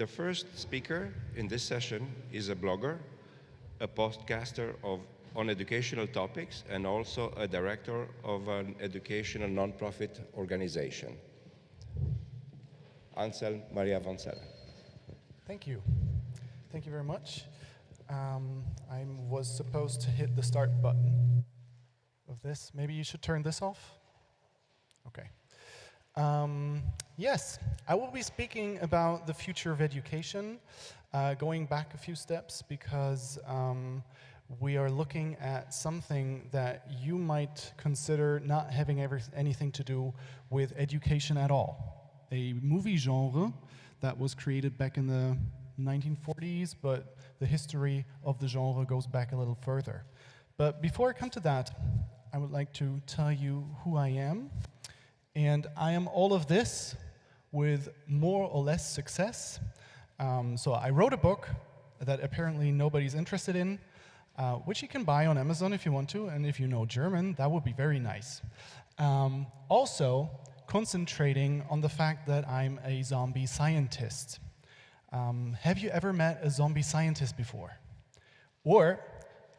The first speaker in this session is a blogger, a podcaster on educational topics, and also a director of an educational non-profit organization. Anselm Maria Van Sellen. Thank you. Thank you very much. I was supposed to hit the start button of this. Maybe you should turn this off? Okay. Yes, I will be speaking about the future of education, going back a few steps because we are looking at something that you might consider not having anything to do with education at all. A movie genre that was created back in the 1940s, but the history of the genre goes back a little further. But before I come to that, I would like to tell you who I am. And I am all of this with more or less success. So I wrote a book that apparently nobody's interested in, which you can buy on Amazon if you want to, and if you know German, that would be very nice. Also, concentrating on the fact that I'm a zombie scientist. Have you ever met a zombie scientist before? Or,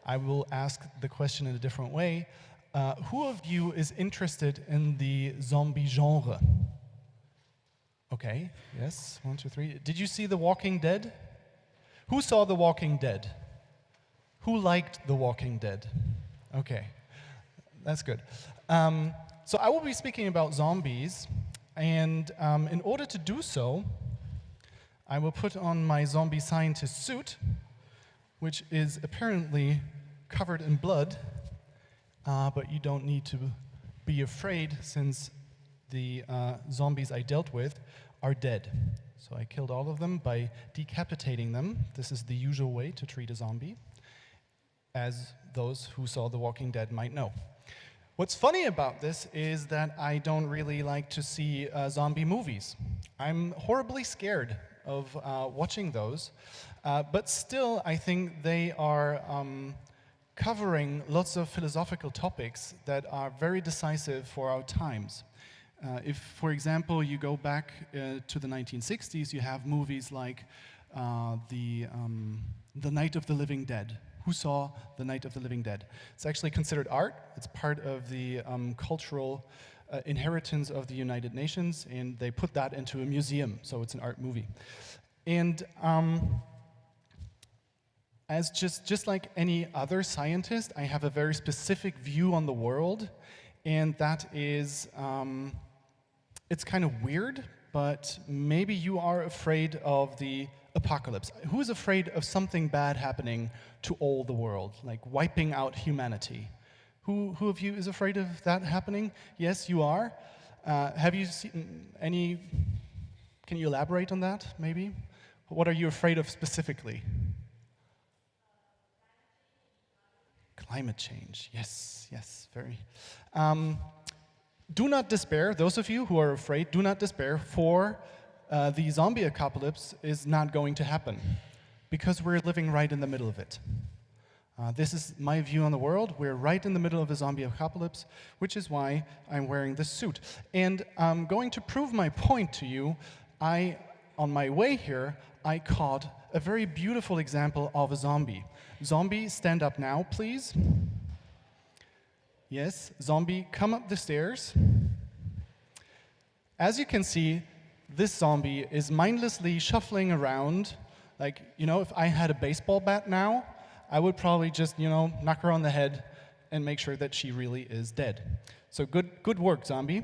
I will ask the question in a different way, who of you is interested in the zombie genre? Okay, yes, 1, 2, 3. Did you see The Walking Dead? Who saw The Walking Dead? Who liked The Walking Dead? Okay, that's good. So I will be speaking about zombies, and in order to do so, I will put on my zombie scientist suit, which is apparently covered in blood. But you don't need to be afraid since the zombies I dealt with are dead. So I killed all of them by decapitating them. This is the usual way to treat a zombie, as those who saw The Walking Dead might know. What's funny about this is that I don't really like to see zombie movies. I'm horribly scared of watching those, but still I think they are covering lots of philosophical topics that are very decisive for our times. If, for example, you go back to the 1960s, you have movies like The Night of the Living Dead. Who saw The Night of the Living Dead? It's actually considered art. It's part of the cultural inheritance of the United Nations, and they put that into a museum, so it's an art movie. And as just like any other scientist, I have a very specific view on the world, and that is, it's kind of weird, but maybe you are afraid of the apocalypse. Who is afraid of something bad happening to all the world, like wiping out humanity? Who of you is afraid of that happening? Yes, you are. Have you seen any, can you elaborate on that, maybe? What are you afraid of specifically? Climate change, yes, very. Do not despair, those of you who are afraid, do not despair, for the zombie apocalypse is not going to happen, because we're living right in the middle of it. This is my view on the world. We're right in the middle of a zombie apocalypse, which is why I'm wearing this suit. And I'm going to prove my point to you. On my way here, I caught a very beautiful example of a zombie. Zombie, stand up now, please. Yes, zombie, come up the stairs. As you can see, this zombie is mindlessly shuffling around. Like, you know, if I had a baseball bat now, I would probably just, you know, knock her on the head and make sure that she really is dead. So good work, zombie.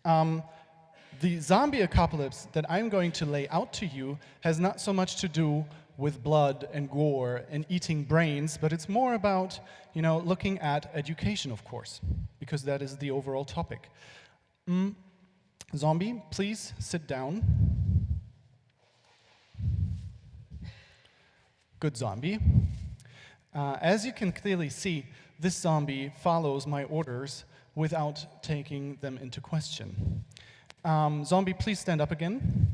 The zombie apocalypse that I'm going to lay out to you has not so much to do with blood and gore and eating brains, but it's more about, you know, looking at education, of course, because that is the overall topic. Zombie, please sit down. Good zombie. As you can clearly see, this zombie follows my orders without taking them into question. Zombie, please stand up again.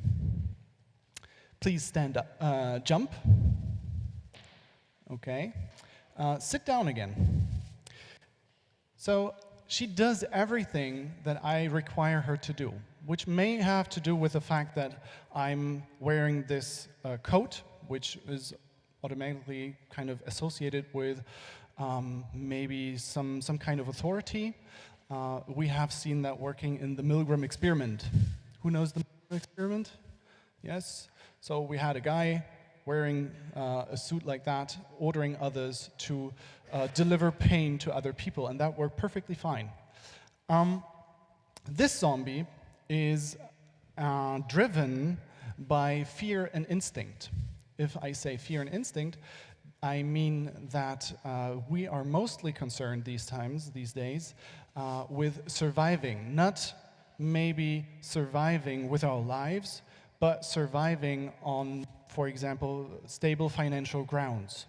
Please stand up, jump. Okay. Sit down again. So she does everything that I require her to do. which may have to do with the fact that I'm wearing this coat, which is automatically kind of associated with maybe some kind of authority. We have seen that working in the Milgram experiment. Who knows the Milgram experiment? Yes? So we had a guy wearing a suit like that, ordering others to deliver pain to other people, and that worked perfectly fine. This zombie is driven by fear and instinct. If I say fear and instinct, I mean that we are mostly concerned these days, with surviving. Not maybe surviving with our lives, but surviving on, for example, stable financial grounds.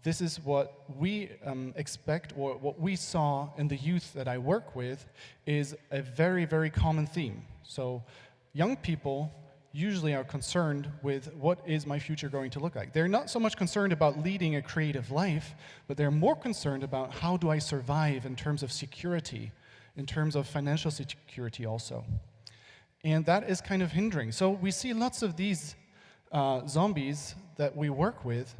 This is what we expect, or what we saw in the youth that I work with, is a very, very common theme. So young people usually are concerned with what is my future going to look like. They're not so much concerned about leading a creative life, but they're more concerned about how do I survive in terms of security, in terms of financial security also. And that is kind of hindering. So we see lots of these zombies that we work with,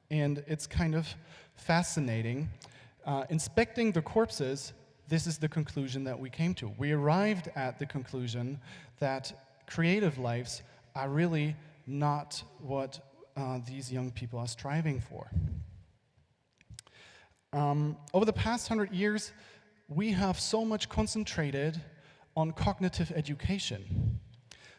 and it's kind of fascinating. Inspecting the corpses, this is the conclusion that we came to. We arrived at the conclusion that creative lives are really not what these young people are striving for. Over the past 100 years, we have so much concentrated on cognitive education.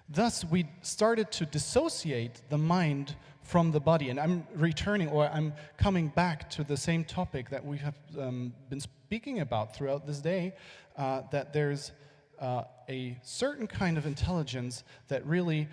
Thus, we started to dissociate the mind from the body. And I'm coming back to the same topic that we have been speaking about throughout this day, that there's a certain kind of intelligence that really,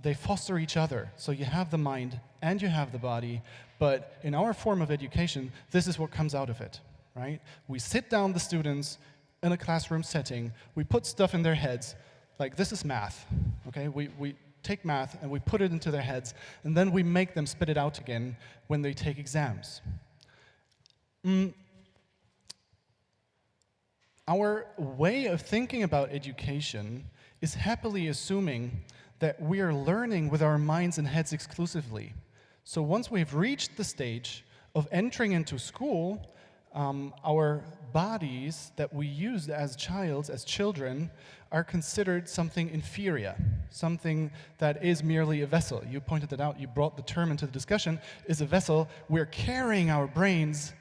they foster each other. So you have the mind and you have the body, but in our form of education, this is what comes out of it, right? We sit down the students in a classroom setting, we put stuff in their heads, like this is math, okay? We take math and we put it into their heads, and then we make them spit it out again when they take exams. Our way of thinking about education is happily assuming that we are learning with our minds and heads exclusively. So once we've reached the stage of entering into school, our bodies that we used as children, are considered something inferior, something that is merely a vessel. You pointed it out, you brought the term into the discussion, is a vessel. We're carrying our brains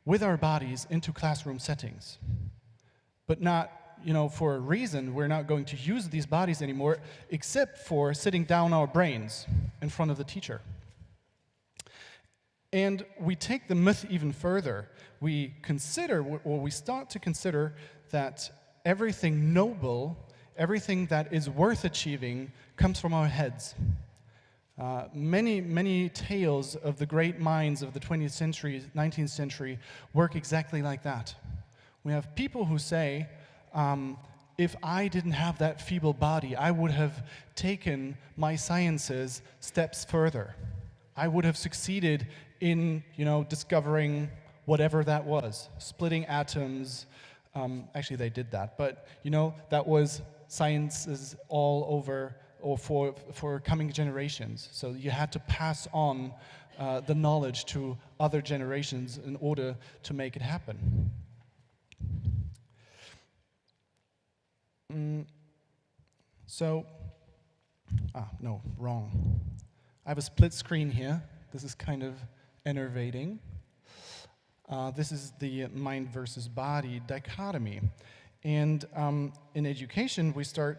with our bodies into classroom settings. But not, for a reason, we're not going to use these bodies anymore, except for sitting down our brains in front of the teacher. And we take the myth even further. We start to consider that everything noble, everything that is worth achieving, comes from our heads. Many tales of the great minds of the 20th century, 19th century work exactly like that. We have people who say, if I didn't have that feeble body, I would have taken my sciences steps further. I would have succeeded in, discovering whatever that was, splitting atoms. Actually, they did that, but, that was sciences all over, or for coming generations. So you had to pass on the knowledge to other generations in order to make it happen. No, wrong. I have a split screen here. This is kind of enervating. This is the mind versus body dichotomy. And in education, we start,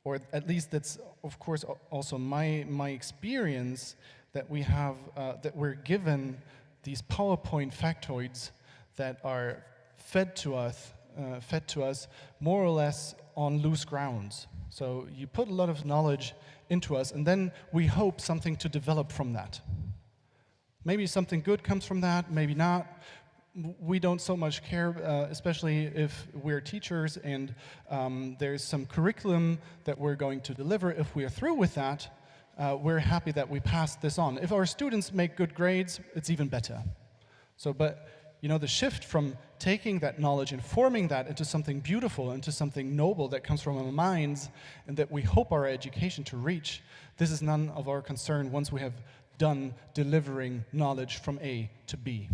or at least that's, of course, also my experience, that we have, that we're given these PowerPoint factoids that are fed to us more or less on loose grounds. So you put a lot of knowledge into us, and then we hope something to develop from that. Maybe something good comes from that, maybe not. We don't so much care, especially if we're teachers and there's some curriculum that we're going to deliver. If we're through with that, we're happy that we passed this on. If our students make good grades, it's even better. So, but the shift from taking that knowledge and forming that into something beautiful, into something noble that comes from our minds and that we hope our education to reach, this is none of our concern once we have done delivering knowledge from A to B.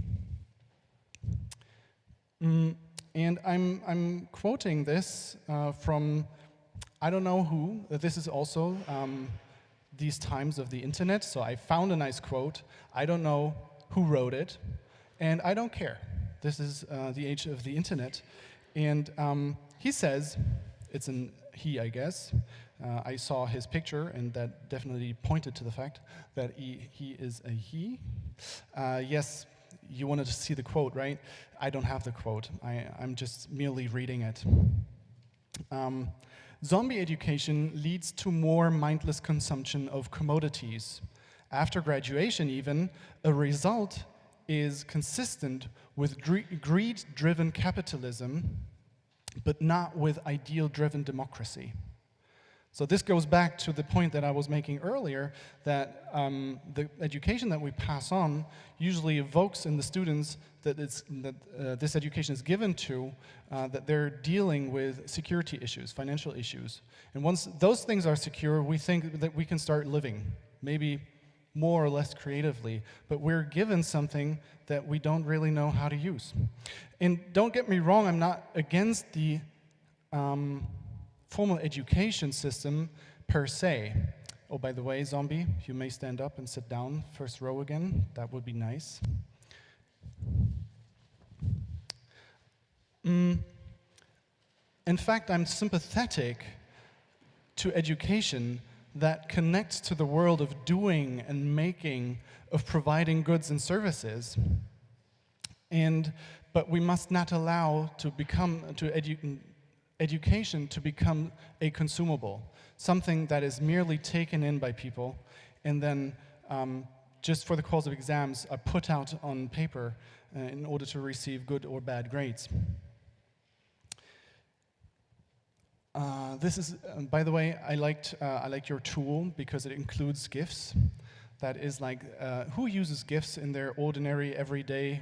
And I'm quoting this from, I don't know who, this is also these times of the internet, so I found a nice quote. I don't know who wrote it, and I don't care. This is the age of the internet. And he says, it's an he, I guess. I saw his picture, and that definitely pointed to the fact that he is a he. Yes, you wanted to see the quote, right? I don't have the quote. I'm just merely reading it. Zombie education leads to more mindless consumption of commodities. After graduation even, a result is consistent with greed-driven capitalism, but not with ideal-driven democracy. So this goes back to the point that I was making earlier, that the education that we pass on usually evokes in the students that this education is given to, that they're dealing with security issues, financial issues. And once those things are secure, we think that we can start living, maybe more or less creatively, but we're given something that we don't really know how to use. And don't get me wrong, I'm not against the formal education system per se. Oh, by the way, zombie, you may stand up and sit down, first row again. That would be nice. In fact, I'm sympathetic to education that connects to the world of doing and making, of providing goods and services. But we must not allow education to become a consumable, something that is merely taken in by people and then just for the cause of exams are put out on paper in order to receive good or bad grades. This is, by the way, I like your tool because it includes GIFs. That is like, who uses GIFs in their ordinary, everyday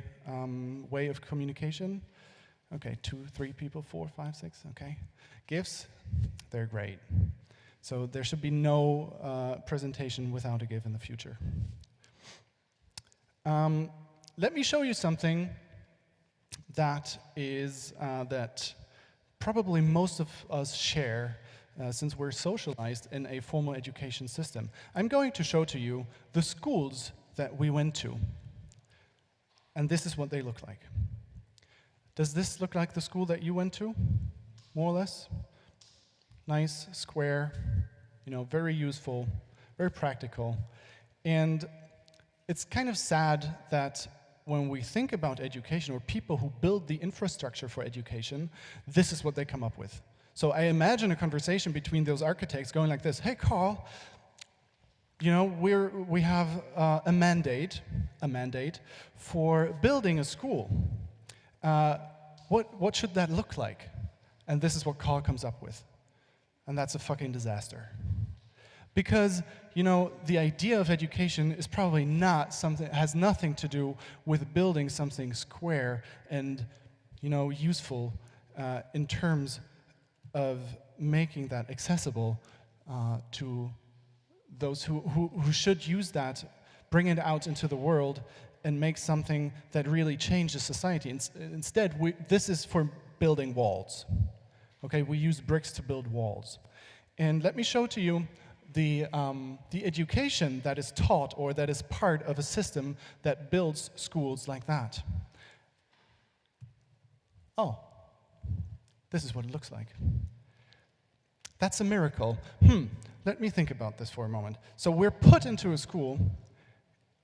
way of communication? Okay, 2, 3 people, 4, 5, 6, okay. GIFs, they're great. So there should be no presentation without a GIF in the future. Let me show you something that is, that probably most of us share since we're socialized in a formal education system. I'm going to show to you the schools that we went to. And this is what they look like. Does this look like the school that you went to? More or less? Nice, square, very useful, very practical. And it's kind of sad that when we think about education, or people who build the infrastructure for education, this is what they come up with. So I imagine a conversation between those architects going like this: hey, Carl, we have a mandate for building a school. What should that look like? And this is what Carl comes up with. And that's a fucking disaster. Because, the idea of education is probably not something, has nothing to do with building something square and, useful in terms of making that accessible to those who should use that, bring it out into the world, and make something that really changes society. Instead, this is for building walls. Okay, we use bricks to build walls. And let me show to you the education that is taught or that is part of a system that builds schools like that. Oh, this is what it looks like. That's a miracle. Let me think about this for a moment. So we're put into a school,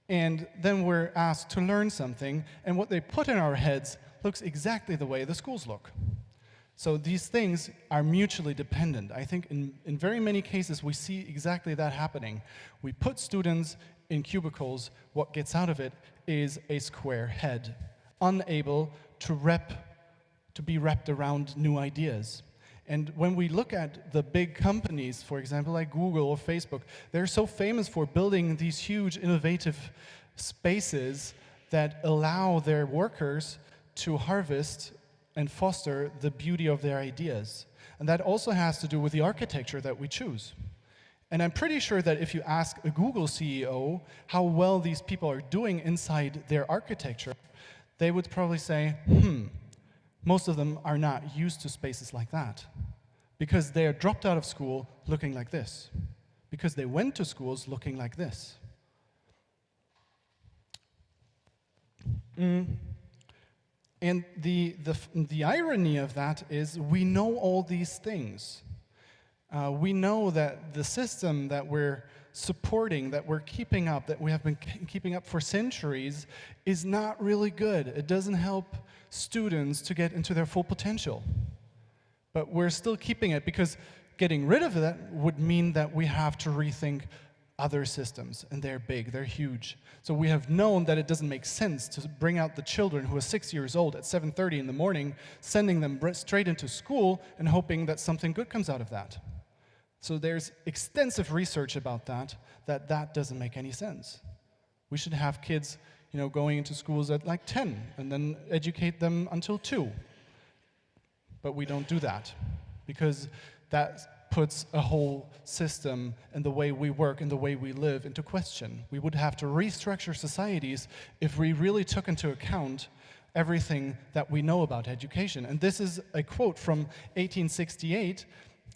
and then we're asked to learn something, and what they put in our heads looks exactly the way the schools look. So these things are mutually dependent. I think in very many cases we see exactly that happening. We put students in cubicles. What gets out of it is a square head, unable to be wrapped around new ideas. And when we look at the big companies, for example, like Google or Facebook, they're so famous for building these huge innovative spaces that allow their workers to harvest and foster the beauty of their ideas. And that also has to do with the architecture that we choose. And I'm pretty sure that if you ask a Google CEO how well these people are doing inside their architecture, they would probably say, most of them are not used to spaces like that. Because they are dropped out of school looking like this. Because they went to schools looking like this. And the irony of that is we know all these things. We know that the system that we're supporting, that we're keeping up, that we have been keeping up for centuries, is not really good. It doesn't help students to get into their full potential. But we're still keeping it because getting rid of that would mean that we have to rethink other systems, and they're big, they're huge. So we have known that it doesn't make sense to bring out the children who are 6 years old at 7:30 in the morning, sending them straight into school and hoping that something good comes out of that. So there's extensive research about that doesn't make any sense. We should have kids, going into schools at like 10 and then educate them until 2. But we don't do that because that puts a whole system and the way we work and the way we live into question. We would have to restructure societies if we really took into account everything that we know about education. And this is a quote from 1868.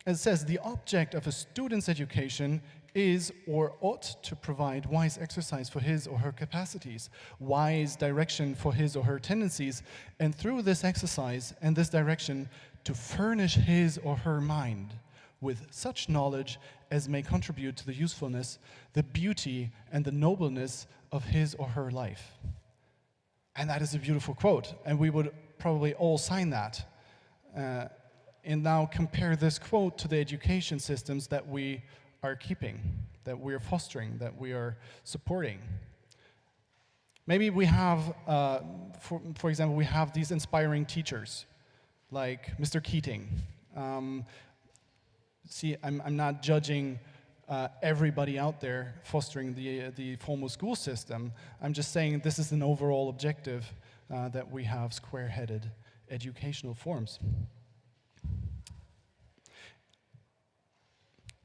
It says, "The object of a student's education is or ought to provide wise exercise for his or her capacities, wise direction for his or her tendencies, and through this exercise and this direction to furnish his or her mind with such knowledge as may contribute to the usefulness, the beauty, and the nobleness of his or her life." And that is a beautiful quote, and we would probably all sign that. And now compare this quote to the education systems that we are keeping, that we are fostering, that we are supporting. Maybe we have, for example, we have these inspiring teachers, like Mr. Keating. See, I'm not judging everybody out there fostering the formal school system. I'm just saying this is an overall objective that we have square-headed educational forms.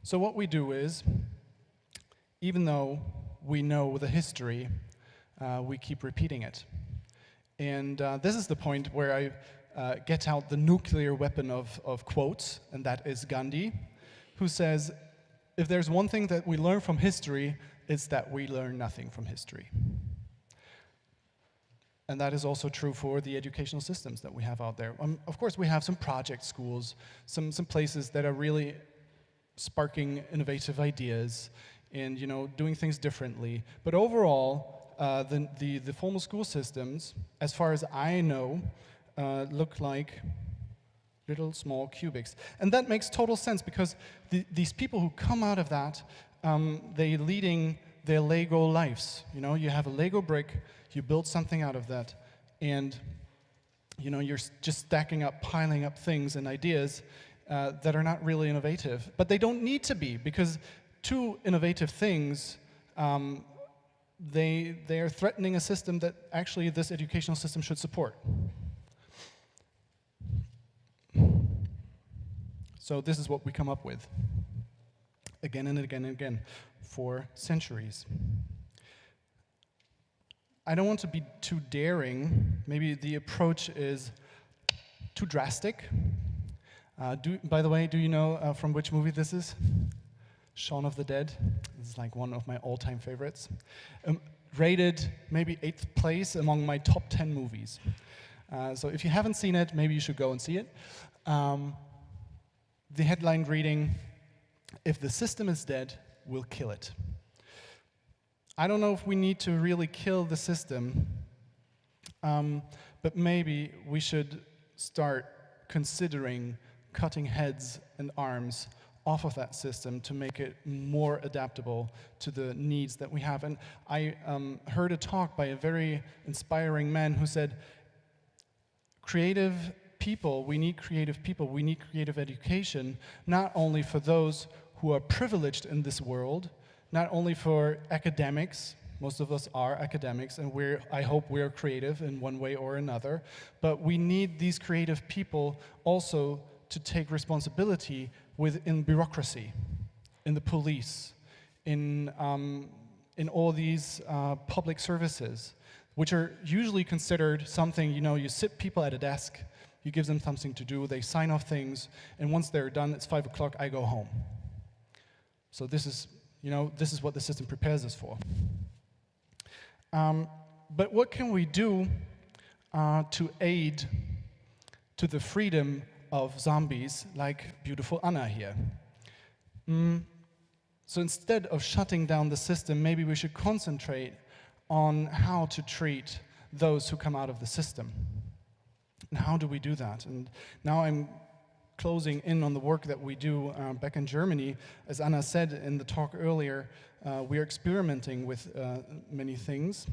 So what we do is, even though we know the history, we keep repeating it. And this is the point where I get out the nuclear weapon of quotes, and that is Gandhi, who says, if there's one thing that we learn from history, it's that we learn nothing from history. And that is also true for the educational systems that we have out there. Of course, we have some project schools, some places that are really sparking innovative ideas and doing things differently. But overall, the formal school systems, as far as I know, look like little small cubics. And that makes total sense because these people who come out of that, they're leading their Lego lives. You have a Lego brick, you build something out of that, and you're just stacking up, piling up things and ideas that are not really innovative. But they don't need to be, because two innovative things, they are threatening a system that actually this educational system should support. So this is what we come up with, again and again and again, for centuries. I don't want to be too daring. Maybe the approach is too drastic. By the way, do you know from which movie this is? Shaun of the Dead. This is like one of my all-time favorites. Rated maybe 8th place among my top 10 movies. So if you haven't seen it, maybe you should go and see it. The headline reading, "If the system is dead, we'll kill it." I don't know if we need to really kill the system, but maybe we should start considering cutting heads and arms off of that system to make it more adaptable to the needs that we have. And I heard a talk by a very inspiring man who said, creative people, we need creative education, not only for those who are privileged in this world, not only for academics, Most of us are academics, and I hope we're creative in one way or another. But we need these creative people also to take responsibility within bureaucracy, in the police, in all these public services, which are usually considered something, you sit people at a desk, you give them something to do, they sign off things, and once they're done, it's 5 o'clock, I go home. So this is what the system prepares us for. But what can we do to aid to the freedom of zombies like beautiful Anna here? So instead of shutting down the system, maybe we should concentrate on how to treat those who come out of the system. And how do we do that? And now I'm closing in on the work that we do back in Germany. As Anna said in the talk earlier, we are experimenting with many things.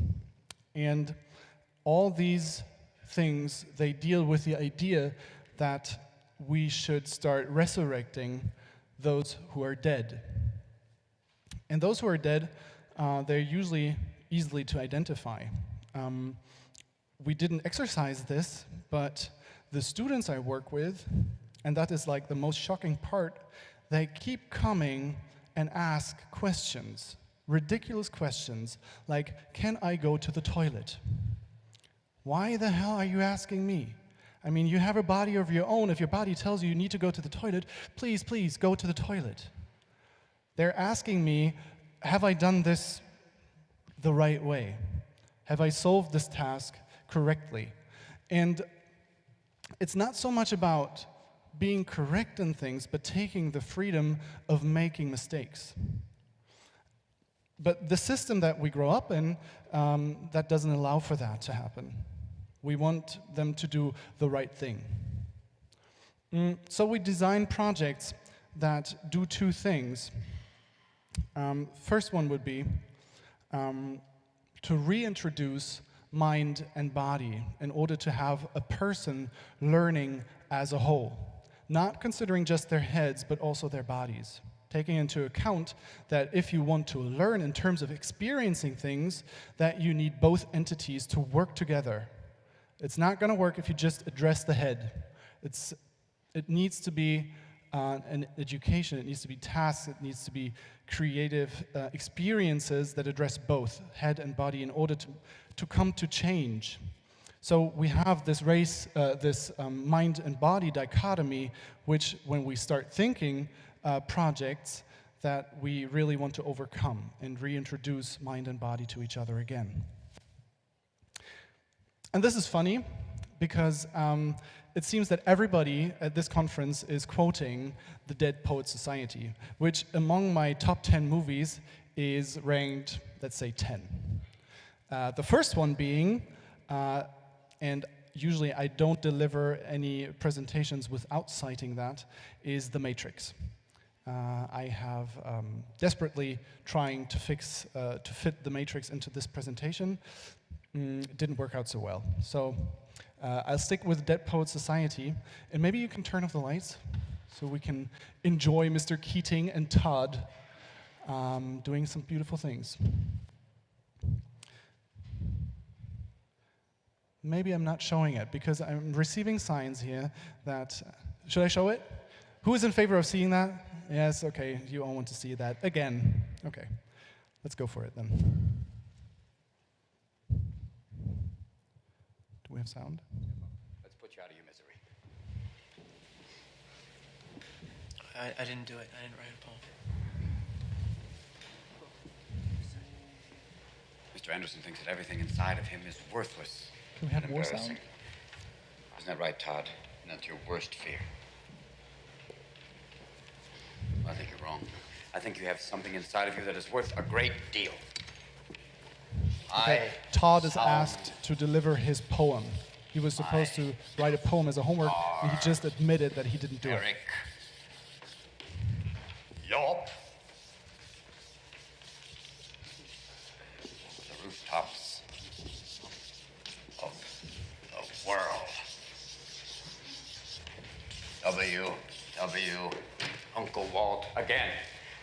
And all these things, they deal with the idea that we should start resurrecting those who are dead. And those who are dead, they're usually easily to identify. We didn't exercise this, but the students I work with, and that is like the most shocking part, they keep coming and ask questions, ridiculous questions, like, can I go to the toilet? Why the hell are you asking me? I mean, you have a body of your own. If your body tells you need to go to the toilet, please, please, go to the toilet. They're asking me, have I done this the right way? Have I solved this task correctly? And it's not so much about being correct in things, but taking the freedom of making mistakes. But the system that we grow up in, that doesn't allow for that to happen. We want them to do the right thing. So we design projects that do two things. First one would be to reintroduce mind and body in order to have a person learning as a whole, not considering just their heads, but also their bodies, taking into account that if you want to learn in terms of experiencing things, that you need both entities to work together. It's not going to work if you just address the head. It needs to be an education, it needs to be tasks, it needs to be creative experiences that address both head and body in order to come to change. So we have this mind and body dichotomy, which when we start thinking projects that we really want to overcome and reintroduce mind and body to each other again. And this is funny because it seems that everybody at this conference is quoting The Dead Poets Society, which among my top 10 movies is ranked, let's say, 10. The first one being, and usually I don't deliver any presentations without citing that, is The Matrix. I have desperately trying to fit The Matrix into this presentation. It didn't work out so well. So I'll stick with Dead Poets Society, and maybe you can turn off the lights so we can enjoy Mr. Keating and Todd doing some beautiful things. Maybe I'm not showing it because I'm receiving signs here that, should I show it? Who is in favor of seeing that? Yes, okay, you all want to see that again. Okay, let's go for it then. Do we have sound? Let's put you out of your misery. I didn't do it. I didn't write a poem. Mr. Anderson thinks that everything inside of him is worthless. Can we have and more embarrassing. sound? Isn't that right, Todd? And that's your worst fear. Well, I think you're wrong. I think you have something inside of you that is worth a great deal. Okay. Todd is asked to deliver his poem. He was supposed to write a poem as a homework, and he just admitted that he didn't do it. Eric. Yelp. The rooftops of the world. W. Uncle Walt again.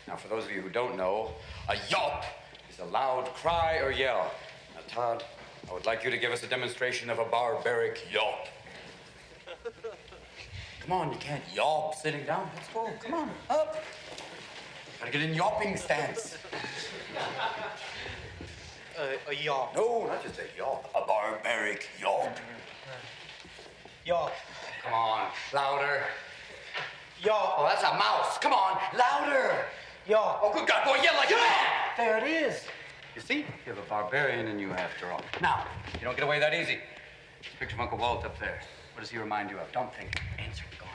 Now, for those of you who don't know, a yelp is is a loud cry or yell. Now, Todd, I would like you to give us a demonstration of a barbaric yelp. Come on, you can't yelp sitting down. Let's go. Come on, up. Gotta get in yelping stance. A yelp. No, not just a yelp. A barbaric yelp. Yelp. Come on, louder. Yelp. Oh, that's a mouse. Come on, louder. Yelp. Oh, good God, boy, yell like a man. There it is. You see, you have a barbarian in you after all. Now, you don't get away that easy. Picture of Uncle Walt up there. What does he remind you of? Don't think. Answer. Go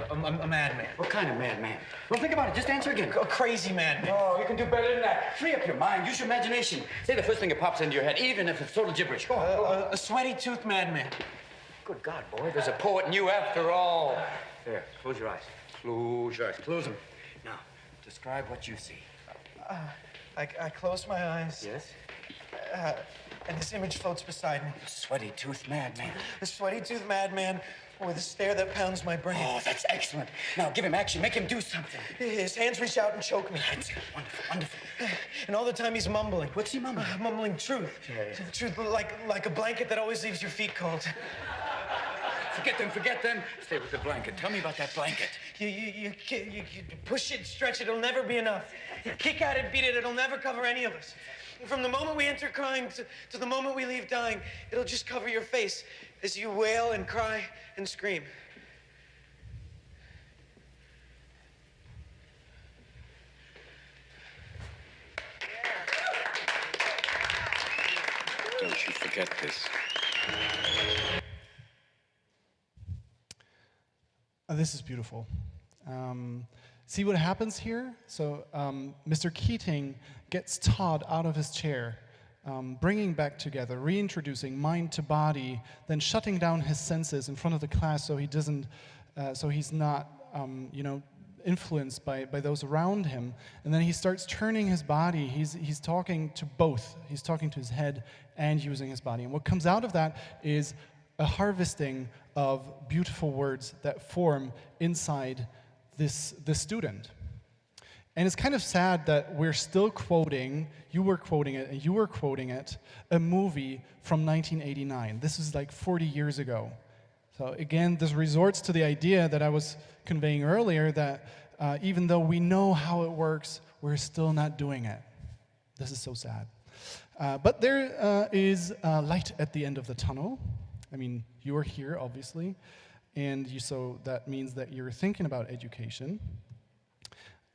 on. A madman. What kind of madman? Well, think about it. Just answer again. A crazy madman. Oh, you can do better than that. Free up your mind. Use your imagination. Say the first thing that pops into your head, even if it's total gibberish. Go on. Go on. A sweaty-toothed madman. Good God, boy. There's a poet in you after all. There. Close your eyes. Close your eyes. Close them. Now, describe what you see. I close my eyes. Yes? And this image floats beside me. The sweaty-toothed madman. The sweaty-toothed madman with a stare that pounds my brain. Oh, that's excellent. Now, give him action. Make him do something. His hands reach out and choke me. That's it. Wonderful, wonderful. And all the time he's mumbling. What's he mumbling? Mumbling truth. Yeah. Truth like a blanket that always leaves your feet cold. Forget them. Stay with the blanket. Tell me about that blanket. You push it, stretch it, it'll never be enough. You kick at it, beat it, it'll never cover any of us. From the moment we enter crying to the moment we leave dying, it'll just cover your face as you wail and cry and scream. Don't you forget this. This is beautiful. See what happens here? So Mr. Keating gets Todd out of his chair, bringing back together, reintroducing mind to body, then shutting down his senses in front of the class so he doesn't, so he's not, influenced by those around him. And then he starts turning his body. He's talking to both. He's talking to his head and using his body. And what comes out of that is a harvesting of beautiful words that form inside this student. And it's kind of sad that we're still quoting, you were quoting it, and you were quoting it, a movie from 1989. This is like 40 years ago. So again, this resorts to the idea that I was conveying earlier that even though we know how it works, we're still not doing it. This is so sad. But there is light at the end of the tunnel. I mean, you are here, obviously, and so that means that you're thinking about education.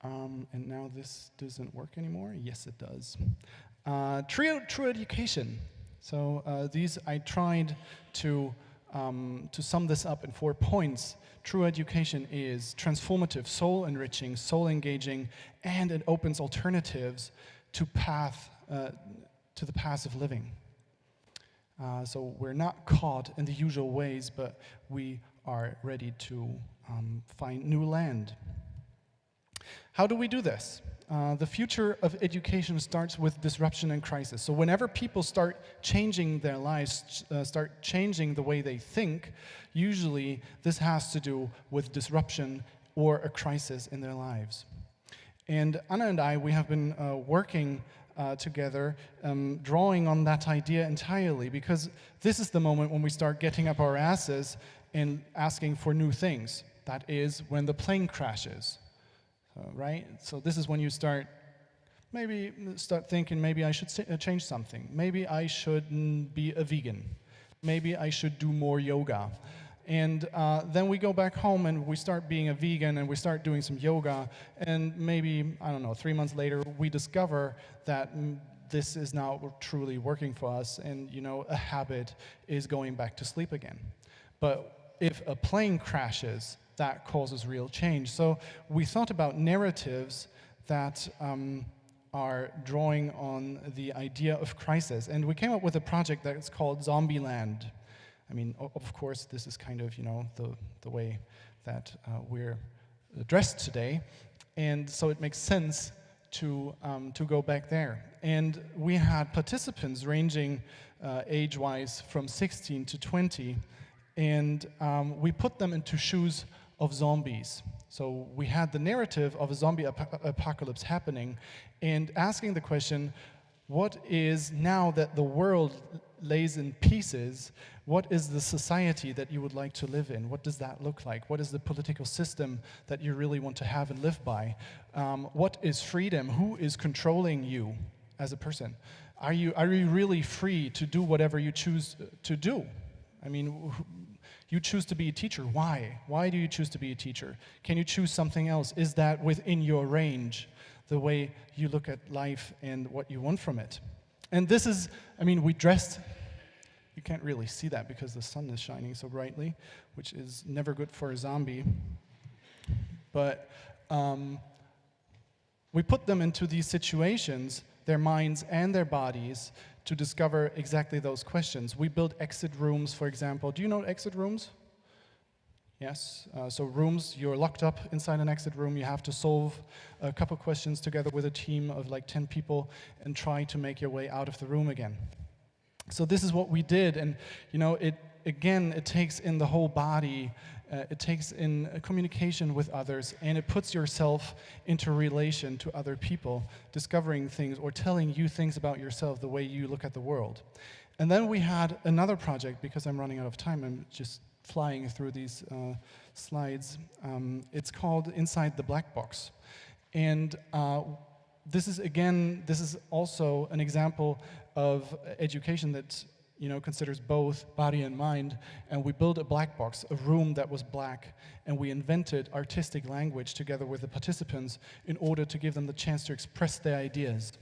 And now this doesn't work anymore. Yes, it does. True education. So these I tried to sum this up in 4 points. True education is transformative, soul-enriching, soul-engaging, and it opens alternatives to the passive living. So we're not caught in the usual ways, but we are ready to find new land. How do we do this? The future of education starts with disruption and crisis. So whenever people start changing their lives, start changing the way they think, usually this has to do with disruption or a crisis in their lives. And Anna and I, we have been working together, drawing on that idea entirely, because this is the moment when we start getting up our asses and asking for new things. That is when the plane crashes, right? So this is when you start thinking, maybe I should change something. Maybe I should be a vegan. Maybe I should do more yoga. And then we go back home and we start being a vegan and we start doing some yoga, and maybe, I don't know, 3 months later, we discover that this is not truly working for us, and a habit is going back to sleep again. But if a plane crashes, that causes real change. So we thought about narratives that are drawing on the idea of crisis, and we came up with a project that is called Zombieland. I mean, of course, this is kind of, the way that we're dressed today, and so it makes sense to go back there. And we had participants ranging age-wise from 16 to 20, and we put them into shoes of zombies. So we had the narrative of a zombie apocalypse happening, and asking the question, what is, now that the world lays in pieces, what is the society that you would like to live in? What does that look like? What is the political system that you really want to have and live by? What is freedom? Who is controlling you as a person? Are you really free to do whatever you choose to do? I mean, you choose to be a teacher. Why? Why do you choose to be a teacher? Can you choose something else? Is that within your range, the way you look at life and what you want from it? And this is, I mean, we dressed, you can't really see that because the sun is shining so brightly, which is never good for a zombie. But we put them into these situations, their minds and their bodies, to discover exactly those questions. We built exit rooms, for example. Do you know exit rooms? Yes, so rooms, you're locked up inside an exit room, you have to solve a couple questions together with a team of like 10 people and try to make your way out of the room again. So this is what we did, and you know, it takes in the whole body, it takes in a communication with others, and it puts yourself into relation to other people, discovering things or telling you things about yourself, the way you look at the world. And then we had another project, because I'm running out of time, I'm just flying through these slides. It's called Inside the Black Box. And this is also an example of education that, you know, considers both body and mind. And we built a black box, a room that was black, and we invented artistic language together with the participants in order to give them the chance to express their ideas,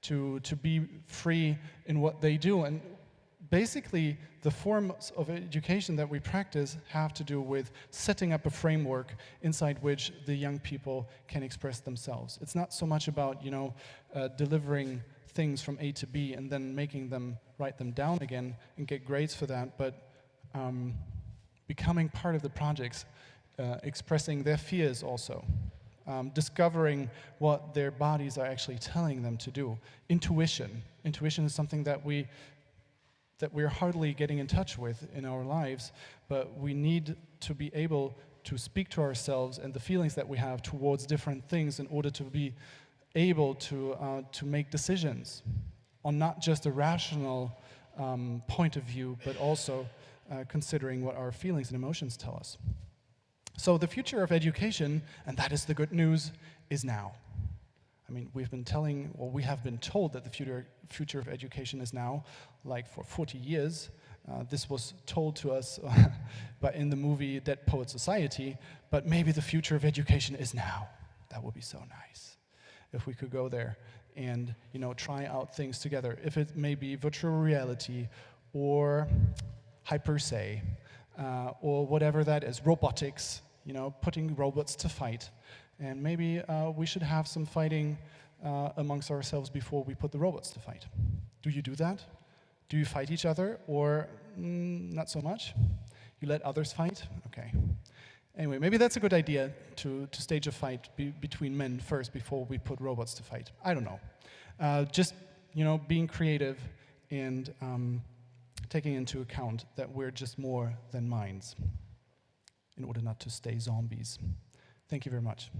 to be free in what they do. And basically, the forms of education that we practice have to do with setting up a framework inside which the young people can express themselves. It's not so much about, you know, delivering things from A to B and then making them write them down again and get grades for that, but becoming part of the projects, expressing their fears also, discovering what their bodies are actually telling them to do. Intuition. Intuition is something that we're hardly getting in touch with in our lives, but we need to be able to speak to ourselves and the feelings that we have towards different things in order to be able to make decisions on not just a rational point of view, but also considering what our feelings and emotions tell us. So the future of education, and that is the good news, is now. I mean, we have been told that the future of education is now, like for 40 years. This was told to us but in the movie Dead Poet Society, but maybe the future of education is now. That would be so nice if we could go there and, you know, try out things together. If it may be virtual reality or hyper se, or whatever that is, robotics, you know, putting robots to fight. And maybe we should have some fighting amongst ourselves before we put the robots to fight. Do you do that? Do you fight each other, or not so much? You let others fight? Okay. Anyway, maybe that's a good idea to stage a fight between men first before we put robots to fight. I don't know. Just, you know, being creative and taking into account that we're just more than minds in order not to stay zombies. Thank you very much.